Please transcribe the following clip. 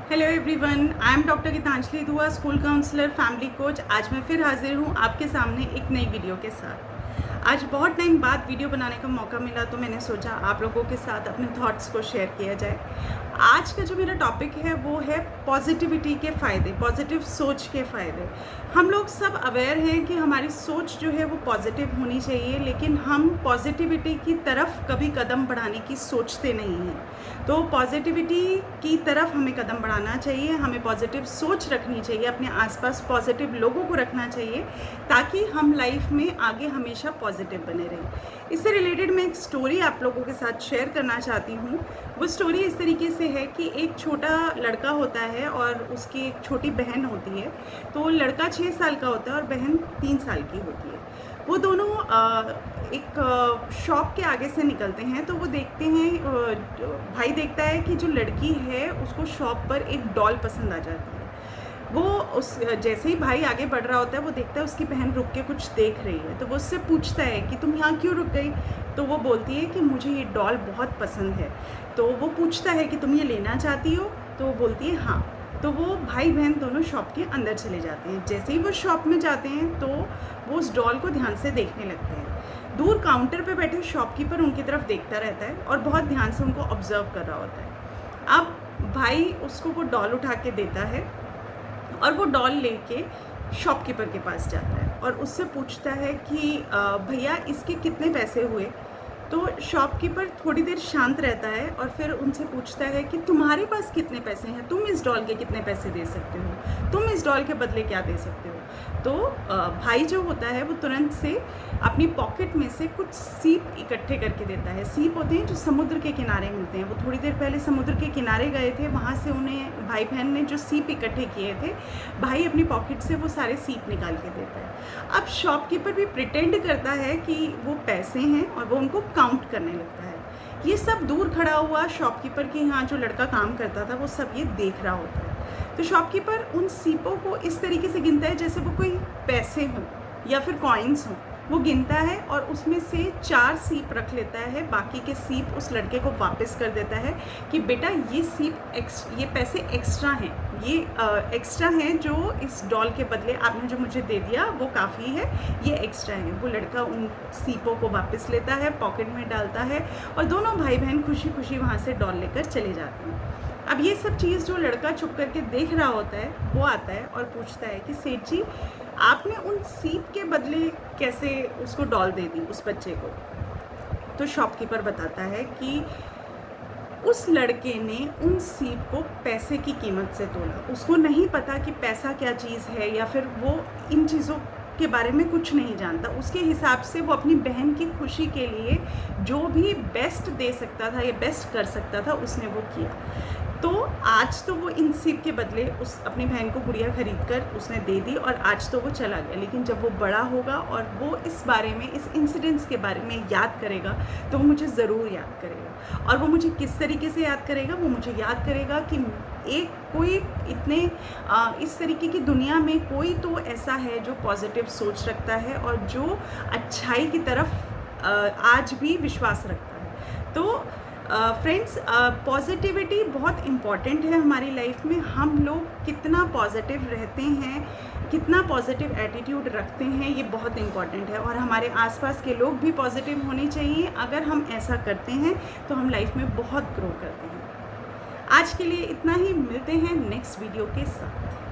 Hello everyone, I am doctor Geetanjali Dua, school counsellor, family coach. आज मैं फिर हाजिर हूँ आपके सामने एक नई वीडियो के साथ। आज बहुत टाइम बाद वीडियो बनाने का मौका मिला तो मैंने सोचा आप लोगों के साथ अपने थॉट्स को शेयर किया जाए। आज का जो मेरा टॉपिक है वो है पॉजिटिविटी के फ़ायदे, पॉजिटिव सोच के फ़ायदे। हम लोग सब अवेयर हैं कि हमारी सोच जो है वो पॉजिटिव होनी चाहिए, लेकिन हम पॉजिटिविटी की तरफ कभी कदम बढ़ाने की सोचते नहीं हैं। तो पॉजिटिविटी की तरफ हमें कदम बढ़ाना चाहिए, हमें पॉजिटिव सोच रखनी चाहिए, अपने आसपास पॉजिटिव लोगों को रखना चाहिए ताकि हम लाइफ में आगे हमेशा पॉजिटिव बने रहें। इससे रिलेटेड मैं एक स्टोरी आप लोगों के साथ शेयर करना चाहती हूँ। वो स्टोरी इस तरीके से है कि एक छोटा लड़का होता है और उसकी एक छोटी बहन होती है। तो लड़का 6 साल का होता है और बहन 3 साल की होती है। वो दोनों एक शॉप के आगे से निकलते हैं तो वो देखते हैं, भाई देखता है कि जो लड़की है उसको शॉप पर एक डॉल पसंद आ जाती है। वो उस जैसे ही भाई आगे बढ़ रहा होता है वो देखता है उसकी बहन रुक के कुछ देख रही है, तो वो उससे पूछता है कि तुम यहाँ क्यों रुक गई। तो वो बोलती है कि मुझे ये डॉल बहुत पसंद है। तो वो पूछता है कि तुम ये लेना चाहती हो। तो वो बोलती है हाँ। तो वो भाई बहन दोनों शॉप के अंदर चले जाते हैं। जैसे ही वो शॉप में जाते हैं तो वो उस डॉल को ध्यान से देखने लगते हैं। दूर काउंटर पे बैठे शॉपकीपर उनकी तरफ देखता रहता है और बहुत ध्यान से उनको ऑब्जर्व कर रहा होता है। अब भाई उसको वो डॉल उठा के देता है और वो डॉल लेके शॉपकीपर के पास जाता है और उससे पूछता है कि भैया इसके कितने पैसे हुए। तो शॉपकीपर थोड़ी देर शांत रहता है और फिर उनसे पूछता है कि तुम्हारे पास कितने पैसे हैं, तुम इस डॉल के कितने पैसे दे सकते हो, तुम इस डॉल के बदले क्या दे सकते हो। तो भाई जो होता है वो तुरंत से अपनी पॉकेट में से कुछ सीप इकट्ठे करके देता है। सीप होते हैं जो समुद्र के किनारे मिलते हैं। वो थोड़ी देर पहले समुद्र के किनारे गए थे, वहाँ से उन्हें भाई बहन ने जो सीप इकट्ठे किए थे, भाई अपनी पॉकेट से वो सारे सीप निकाल के देता है। अब शॉपकीपर भी प्रिटेंड करता है कि वो पैसे हैं और वो उनको काउंट करने लगता है। ये सब दूर खड़ा हुआ शॉपकीपर के यहाँ जो लड़का काम करता था वो सब ये देख रहा होता है। तो शॉपकीपर उन सीपों को इस तरीके से गिनता है जैसे वो कोई पैसे हों या फिर कॉइन्स हों। वो गिनता है और उसमें से 4 सीप रख लेता है, बाकी के सीप उस लड़के को वापस कर देता है कि बेटा ये पैसे एक्स्ट्रा हैं, ये एक्स्ट्रा हैं जो इस डॉल के बदले आपने जो मुझे दे दिया वो काफ़ी है, ये एक्स्ट्रा है। वो लड़का उन सीपों को वापस लेता है, पॉकेट में डालता है और दोनों भाई बहन खुशी खुशी वहाँ से डॉल लेकर चले जाते हैं। अब ये सब चीज़ जो लड़का छुप करके देख रहा होता है वो आता है और पूछता है कि सेठ जी, आपने उन सीप के बदले कैसे उसको डॉल दे दी उस बच्चे को। तो शॉपकीपर बताता है कि उस लड़के ने उन सीप को पैसे की कीमत से तोला। उसको नहीं पता कि पैसा क्या चीज़ है या फिर वो इन चीज़ों के बारे में कुछ नहीं जानता। उसके हिसाब से वो अपनी बहन की खुशी के लिए जो भी बेस्ट दे सकता था या बेस्ट कर सकता था उसने वो किया। तो आज तो वो इन सीप के बदले उस अपनी बहन को गुड़िया खरीद कर उसने दे दी और आज तो वो चला गया, लेकिन जब वो बड़ा होगा और वो इस बारे में, इस इंसिडेंट्स के बारे में याद करेगा तो वो मुझे ज़रूर याद करेगा। और वो मुझे किस तरीके से याद करेगा? वो मुझे याद करेगा कि कोई इतने इस तरीके की दुनिया में कोई तो ऐसा है जो पॉजिटिव सोच रखता है और जो अच्छाई की तरफ आज भी विश्वास रखता है। तो फ्रेंड्स, पॉजिटिविटी बहुत इम्पॉर्टेंट है हमारी लाइफ में। हम लोग कितना पॉजिटिव रहते हैं, कितना पॉजिटिव एटीट्यूड रखते हैं, ये बहुत इम्पॉर्टेंट है और हमारे आसपास के लोग भी पॉजिटिव होने चाहिए। अगर हम ऐसा करते हैं तो हम लाइफ में बहुत ग्रो करते हैं। आज के लिए इतना ही, मिलते हैं नेक्स्ट वीडियो के साथ।